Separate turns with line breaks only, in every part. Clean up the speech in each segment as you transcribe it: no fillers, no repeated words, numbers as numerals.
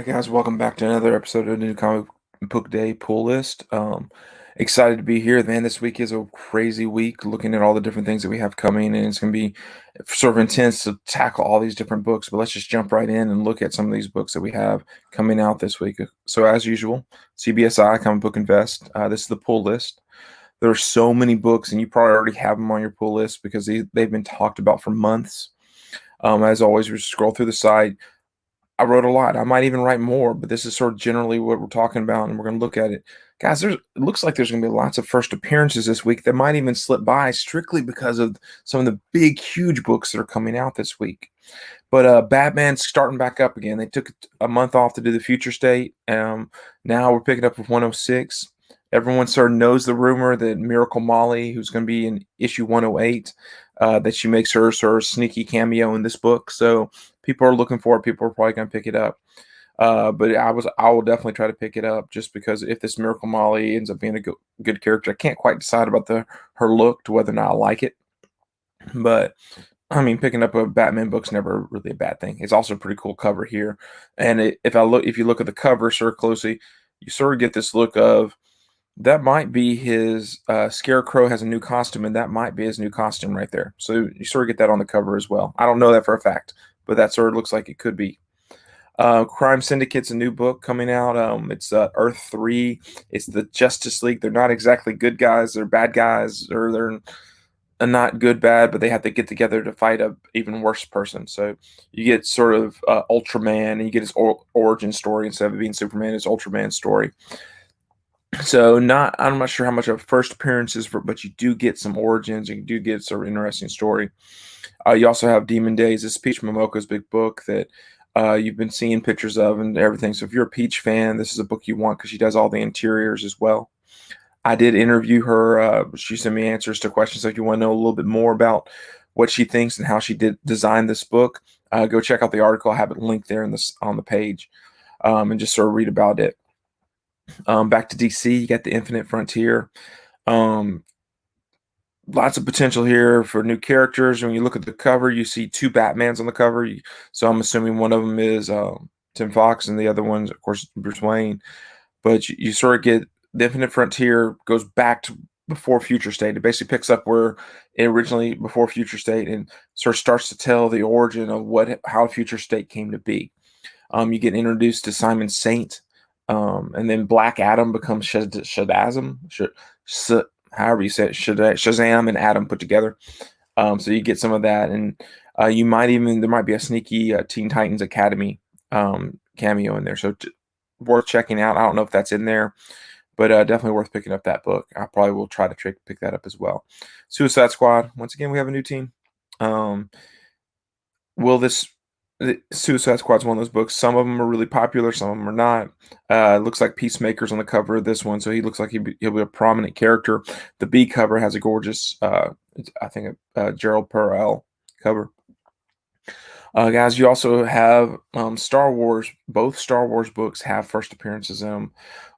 Right, guys, welcome back to another episode of the New Comic Book Day Pull List. Excited to be here, man. This week is a crazy week looking at all the different things that we have coming, and it's going to be sort of intense to tackle all these different books. But let's just jump right in and look at some of these books that we have coming out this week. So, as usual, CBSI, Comic Book Invest. This is the pull list. There are so many books, and you probably already have them on your pull list because they've been talked about for months. As always, we scroll through the site. I wrote a lot. I might even write more, but this is sort of generally what we're talking about, and we're going to look at it. Guys, it looks like there's going to be lots of first appearances this week that might even slip by strictly because of some of the big, huge books that are coming out this week. But Batman's starting back up again. They took a month off to do the Future State. Now we're picking up with 106. Everyone sort of knows the rumor that Miracle Molly, who's going to be in issue 108, that she makes her sort of sneaky cameo in this book. So people are looking for it. People are probably going to pick it up. But I will definitely try to pick it up just because if this Miracle Molly ends up being a good character, I can't quite decide about her look to whether or not I like it. But I mean, picking up a Batman book's never really a bad thing. It's also a pretty cool cover here, and if you look at the cover sort of closely, you sort of get this look of that might be his Scarecrow has a new costume, and that might be his new costume right there. So you sort of get that on the cover as well. I don't know that for a fact, but that sort of looks like it could be. Crime Syndicate's a new book coming out. It's Earth 3. It's the Justice League. They're not exactly good guys. They're bad guys, or they're not good bad, but they have to get together to fight a even worse person. So you get sort of Ultraman, and you get his origin story instead of it being Superman. It's Ultraman's story. So I'm not sure how much of a first appearance is for, but you do get some origins. You do get sort of interesting story. You also have Demon Days. This is Peach Momoko's big book that you've been seeing pictures of and everything. So if you're a Peach fan, this is a book you want because she does all the interiors as well. I did interview her. She sent me answers to questions. So if you want to know a little bit more about what she thinks and how she did design this book, go check out the article. I have it linked there on the page, and just sort of read about it. Back to DC, you got the Infinite Frontier. Um, Lots of potential here for new characters. When you look at the cover, you see two Batmans on the cover. So I'm assuming one of them is Tim Fox, and the other one's, of course, Bruce Wayne. But you sort of get the Infinite Frontier goes back to before Future State. It basically picks up where it originally before Future State and sort of starts to tell the origin of how Future State came to be. You get introduced to Simon Saint, and then Black Adam becomes Shazam, however you say it, Shazam and Adam put together. So you get some of that, and there might be a sneaky Teen Titans Academy cameo in there. So worth checking out. I don't know if that's in there, but definitely worth picking up that book. I probably will try to pick that up as well. Suicide Squad. Once again, we have a new team. Will this the Suicide Squad's one of those books. Some of them are really popular, some of them are not. It looks like Peacemaker's on the cover of this one, so he looks like he'll be a prominent character. The B cover has a gorgeous, I think, Gerald Perel cover. Guys, you also have Star Wars. Both Star Wars books have first appearances in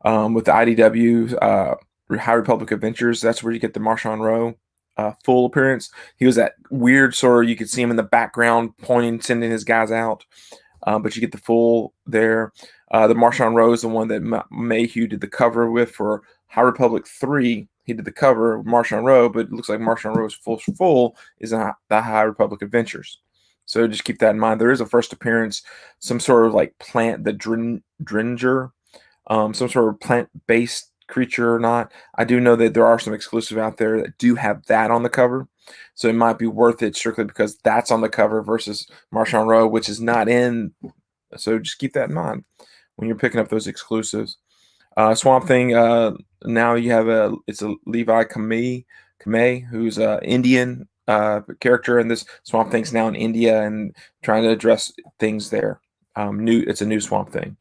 them. With the IDW, High Republic Adventures, that's where you get the Marshawn Rowe full appearance. He was that weird sort of, you could see him in the background pointing, sending his guys out. But you get the full there. The Marshawn Rowe is the one that Mayhew did the cover with for High Republic 3. He did the cover of Marshawn Rowe, but it looks like Marshawn Rowe's full is in the High Republic Adventures. So just keep that in mind. There is a first appearance, some sort of like plant, the Dringer, some sort of plant-based creature or not. I do know that there are some exclusive out there that do have that on the cover. So it might be worth it strictly because that's on the cover versus Marshawn Rowe, which is not in. So just keep that in mind when you're picking up those exclusives. Swamp Thing, now you have it's a Levi Kamei, who's an Indian character, and this Swamp Thing's now in India and trying to address things there. It's a new Swamp Thing.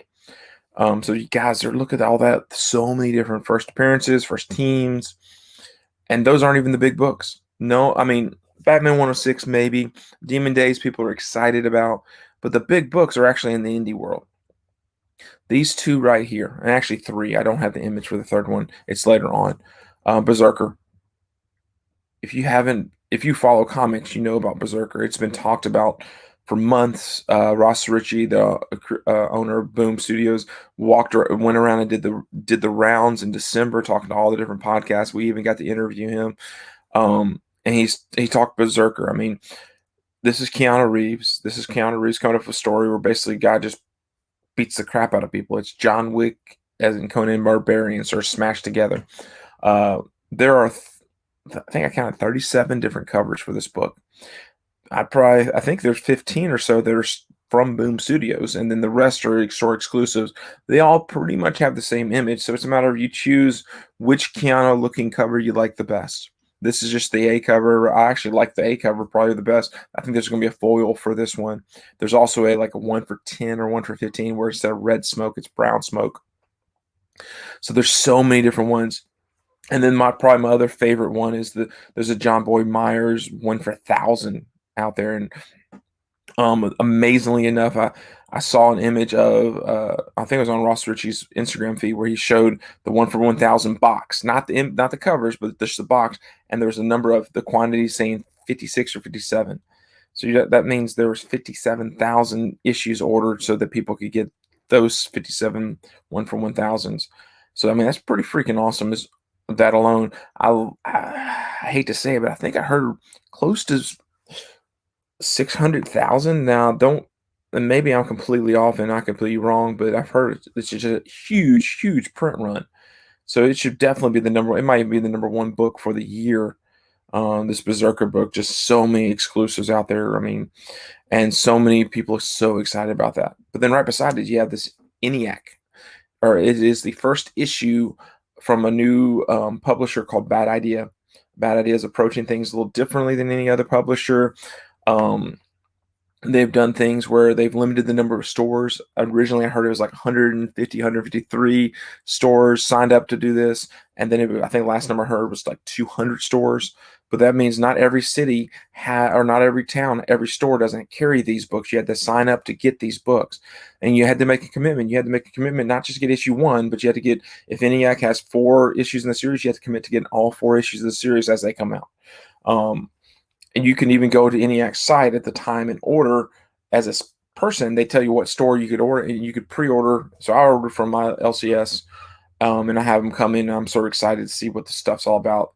So you guys look at all that, so many different first appearances, first teams, and those aren't even the big books. No, I mean Batman 106 maybe, Demon Days people are excited about, but the big books are actually in the indie world. These two right here, and actually three. I don't have the image for the third one. It's later on. Berserker. If you follow comics, you know about Berserker. It's been talked about for months. Ross Ritchie, the owner of Boom Studios, went around and did the rounds in December, talking to all the different podcasts. We even got to interview him. And he talked Berserker. I mean, this is Keanu Reeves. This is Keanu Reeves coming up with a story where basically a guy just beats the crap out of people. It's John Wick, as in Conan Barbarian, sort of smashed together. There are, I think I counted 37 different covers for this book. I think there's 15 or so that are from Boom Studios, and then the rest are store exclusives. They all pretty much have the same image, so it's a matter of you choose which Keanu looking cover you like the best. This is just the A cover. I actually like the A cover probably the best. I think there's going to be a foil for this one. There's also a 1 for 10 or 1 for 15 where instead of red smoke, it's brown smoke. So there's so many different ones. And then my other favorite one is there's a John Boy Myers 1 for 1,000 out there, and amazingly enough, I saw an image of I think it was on Ross Ritchie's Instagram feed where he showed the 1 for 1,000 box, not the covers, but just the box, and there was a number of the quantity saying 56 or 57. So that means there was 57,000 issues ordered so that people could get those 57 1 for 1,000s. So I mean that's pretty freaking awesome. Is that alone? I hate to say it, but I think I heard close to 600,000. Now, don't, and maybe I'm completely off and not completely wrong, but I've heard it's just a huge, huge print run. So it should definitely be the number. It might even be the number one book for the year. This Berserker book, just so many exclusives out there. I mean, and so many people are so excited about that. But then right beside it, you have this ENIAC, or it is the first issue from a new publisher called Bad Idea. Bad Idea is approaching things a little differently than any other publisher. They've done things where they've limited the number of stores. Originally, I heard it was like 150, 153 stores signed up to do this. And then I think last number I heard was like 200 stores. But that means not every city or not every town, every store doesn't carry these books. You had to sign up to get these books. And you had to make a commitment. You had to make a commitment not just to get issue 1, but you had to get, if ENIAC has 4 issues in the series, you have to commit to getting all 4 issues of the series as they come out. And you can even go to ENIAC's site at the time and order as a person. They tell you what store you could order, and you could pre-order. So I ordered from my LCS, and I have them come in. And I'm sort of excited to see what the stuff's all about.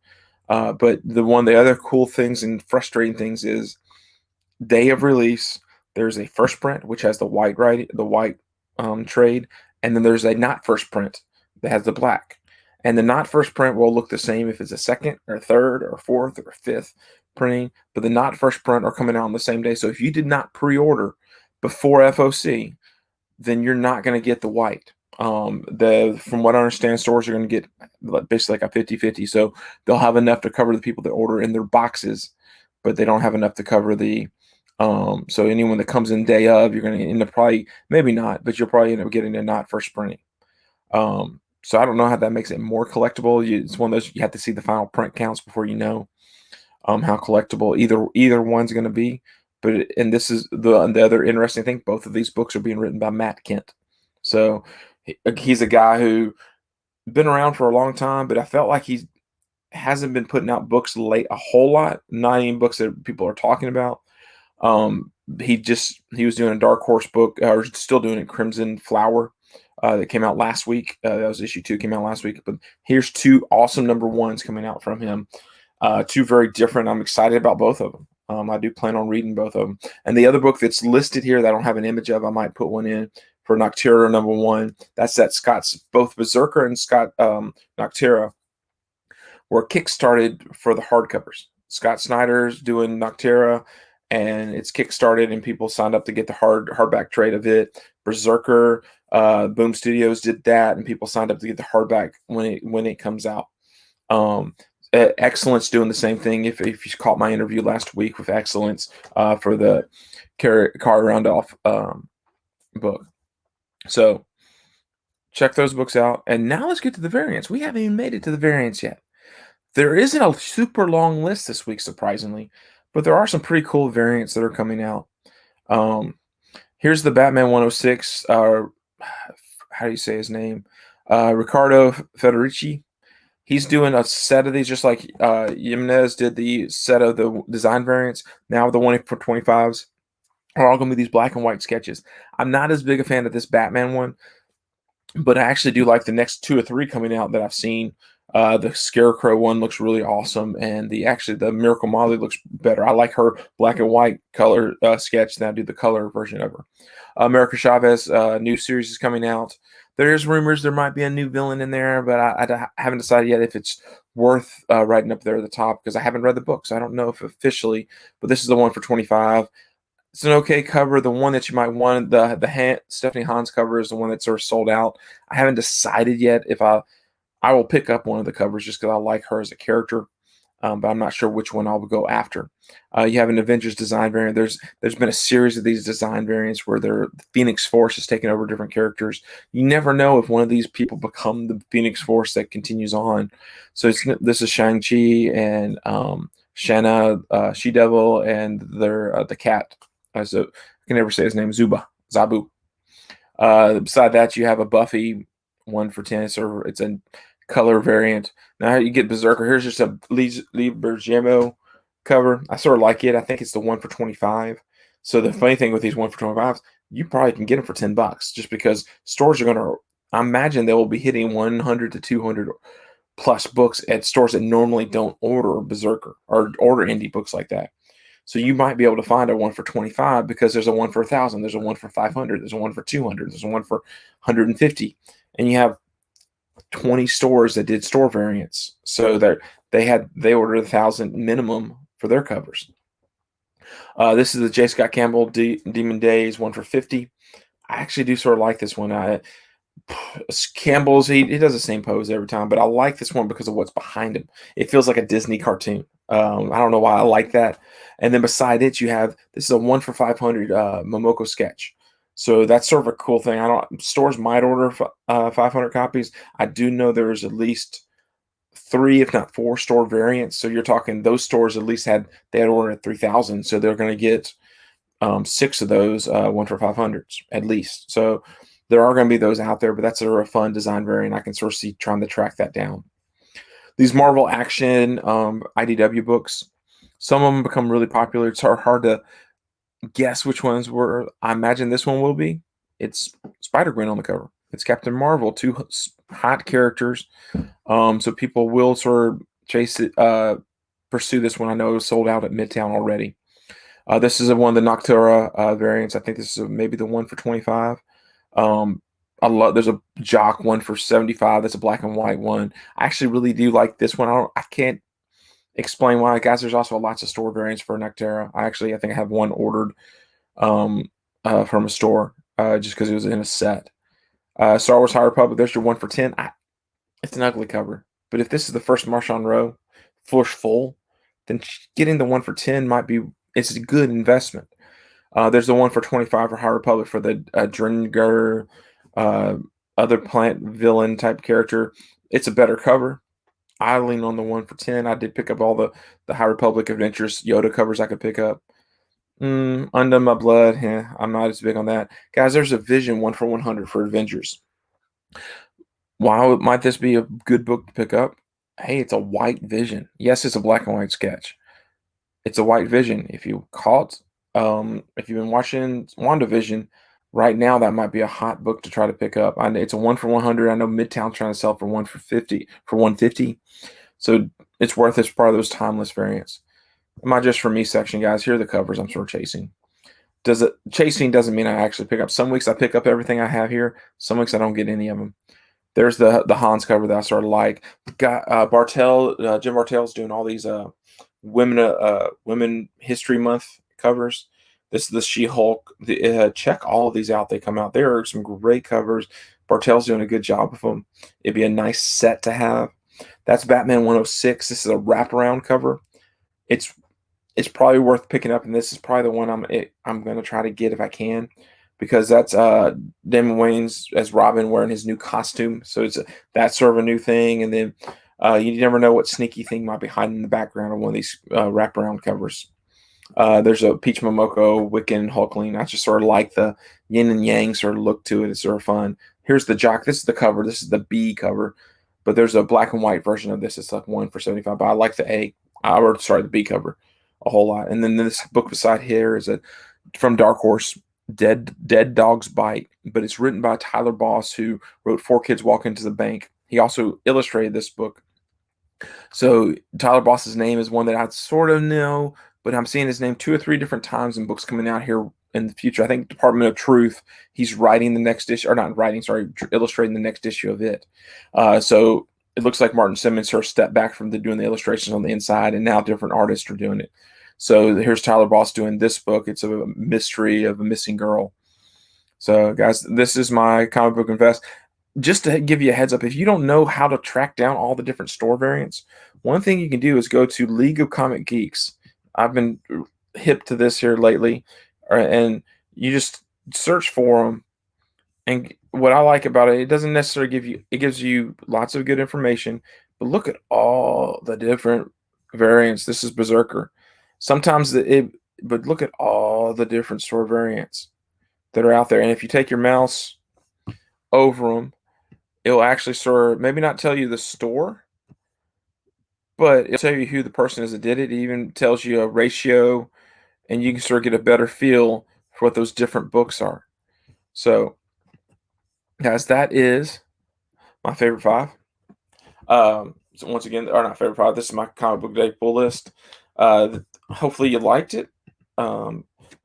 But the other cool things and frustrating things is day of release. There's a first print which has the white trade, and then there's a not first print that has the black. And the not first print will look the same if it's a second or third or fourth or fifth printing, but the not first print are coming out on the same day. So if you did not pre-order before FOC, then you're not going to get the white. From what I understand, stores are going to get basically like a 50-50. So they'll have enough to cover the people that order in their boxes, but they don't have enough to cover the so anyone that comes in day of, you're going to end up maybe not, but you'll probably end up getting a not first printing. So I don't know how that makes it more collectible. It's one of those, you have to see the final print counts before you know how collectible either one's going to be. And this is the other interesting thing. Both of these books are being written by Matt Kent. So he's a guy who been around for a long time, but I felt like he hasn't been putting out books late a whole lot. Not even books that people are talking about. He was doing a Dark Horse book, or still doing it, Crimson Flower. That came out last week. That was issue 2, came out last week. But here's 2 awesome number 1s coming out from him. 2 very different. I'm excited about both of them. I do plan on reading both of them. And the other book that's listed here that I don't have an image of, I might put one in for Noctera number 1. That's that Scott's, both Berserker and Scott Noctera were kickstarted for the hardcovers. Scott Snyder's doing Noctera, and it's kickstarted, and people signed up to get the hardback trade of it. Berserker, Boom Studios did that, and people signed up to get the hardback when it comes out. Excellence doing the same thing. If you caught my interview last week with Excellence for the Car Roundoff book, so check those books out. And now let's get to the variants. We haven't even made it to the variants yet. There isn't a super long list this week, surprisingly, but there are some pretty cool variants that are coming out. Here's the Batman 106. How do you say his name? Riccardo Federici. He's doing a set of these, just like Jimenez did the set of the design variants. Now the one for 25s. are all going to be these black and white sketches. I'm not as big a fan of this Batman one, but I actually do like the next 2 or 3 coming out that I've seen. The Scarecrow one looks really awesome, and the Miracle Molly looks better. I like her black and white color sketch than I do the color version of her. America Chavez new series is coming out. There's rumors there might be a new villain in there, but I haven't decided yet if it's worth writing up there at the top because I haven't read the book, so I don't know if officially. But this is the one for 25. It's an okay cover. The one that you might want, the Stephanie Hans cover is the one that's sort of sold out. I haven't decided yet if I will pick up one of the covers just because I like her as a character, but I'm not sure which one I'll go after. You have an Avengers design variant. There's been a series of these design variants where the Phoenix Force is taking over different characters. You never know if one of these people become the Phoenix Force that continues on. So this is Shang-Chi and Shanna, She-Devil, and the cat. So I can never say his name. Zabu. Beside that, you have a Buffy 1 for 10. It's a color variant. Now you get Berserker. Here's just a Lee Bergamo cover. I sort of like it. I think it's the 1 for 25. So the funny thing with these 1 for 25s, you probably can get them for $10 just because stores are going to, I imagine they will be hitting 100 to 200 plus books at stores that normally don't order Berserker or order indie books like that. So you might be able to find a 1 for 25 because there's a 1 for 1,000, there's a 1 for 500, there's a 1 for 200, there's a 1 for 150, and you have 20 stores that did store variants. So they ordered 1,000 minimum for their covers. This is the J. Scott Campbell Demon Days 1 for 50. I actually do sort of like this one. Campbell's he does the same pose every time, but I like this one because of what's behind him. It feels like a Disney cartoon. I don't know why I like that. And then beside it, you have this is a 1 for 500 Momoko Sketch. So that's sort of a cool thing. Stores might order 500 copies. I do know there's at least 3, if not 4, store variants. So you're talking those stores at least they had ordered 3,000, so they're going to get 6 of those 1 for 500s at least. So there are going to be those out there, but that's a fun design variant. I can sort of see trying to track that down. These Marvel Action IDW books, some of them become really popular. It's hard to guess which ones were. I imagine this one will be. It's Spider-Gwen on the cover. It's Captain Marvel, 2 hot characters. So people will sort of pursue this one. I know it was sold out at Midtown already. This is one of the Noctura variants. I think this is maybe the 1 for 25. There's a Jock 1 for 75. That's a black and white one. I actually really do like this one. I can't explain why, guys. There's also lots of store variants for Noctura. I think I have one ordered from a store just because it was in a set. Star Wars High Republic. There's your 1 for 10. It's an ugly cover, but if this is the first Marshawn Rowe full, then getting the 1 for 10 it's a good investment. There's the 1 for 25 for High Republic for the Dringer, other plant villain type character. It's a better cover. I lean on the 1 for 10. I did pick up all the High Republic Adventures Yoda covers I could pick up. Undone My Blood. I'm not as big on that. Guys, there's a Vision 1 for 100 for Avengers. Why might this be a good book to pick up? Hey, it's a white Vision. Yes, it's a black and white sketch. It's a white Vision. If you've been watching WandaVision, right now that might be a hot book to try to pick up. It's a 1 for 100. I know Midtown trying to sell for 150. So it's worth it. It's part of those timeless variants. My just for me section, guys. Here are the covers I'm sort of chasing. Chasing doesn't mean I actually pick up. Some weeks I pick up everything I have here. Some weeks I don't get any of them. There's the Hans cover that I sort of like. Got Jim Bartell's doing all these Women History Month covers. This is the She-Hulk. Check all of these out. They come out. There are some great covers. Bartell's doing a good job of them. It'd be a nice set to have. That's Batman 106. This is a wraparound cover. It's probably worth picking up, and this is probably the one I'm going to try to get if I can, because that's Damon Wayans as Robin wearing his new costume. So that's sort of a new thing, and then you never know what sneaky thing might be hiding in the background of one of these wraparound covers. There's a Peach Momoko, Wiccan, and Hulkling. I just sort of like the yin and yang sort of look to it. It's sort of fun. Here's the Jock. This is the cover. This is the B cover, but there's a black and white version of this. It's like 1 for 75. But I like the B cover a whole lot. And then this book beside here is a from Dark Horse, Dead Dogs Bite, but it's written by Tyler Boss, who wrote Four Kids Walk Into the Bank. He also illustrated this book. So Tyler Boss's name is one that I sort of know, but I'm seeing his name 2 or 3 different times in books coming out here in the future. I think Department of Truth, he's writing the next issue, or not writing, sorry, illustrating the next issue of it. So it looks like Martin Simmons sort of stepped back from doing the illustrations on the inside, and now different artists are doing it. So here's Tyler Boss doing this book. It's a mystery of a missing girl. So guys, this is my comic book invest. Just to give you a heads up, if you don't know how to track down all the different store variants, one thing you can do is go to League of Comic Geeks. I've been hip to this here lately, and you just search for them. And what I like about it, it doesn't necessarily it gives you lots of good information, but look at all the different variants. This is Berserker. Sometimes but look at all the different store variants that are out there. And if you take your mouse over them, it'll actually sort of maybe not tell you the store, but it'll tell you who the person is that did it. It even tells you a ratio, and you can sort of get a better feel for what those different books are. So, guys, that is my favorite 5. So once again, or not favorite 5, this is my comic book day pull list. Hopefully you liked it.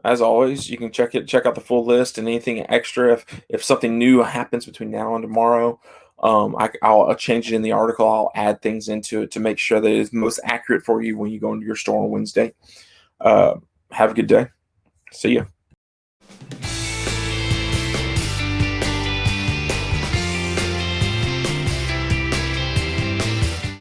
As always, you can check out the full list and anything extra. If something new happens between now and tomorrow, I'll change it in the article. I'll add things into it to make sure that it's most accurate for you when you go into your store on Wednesday. Have a good day. See ya.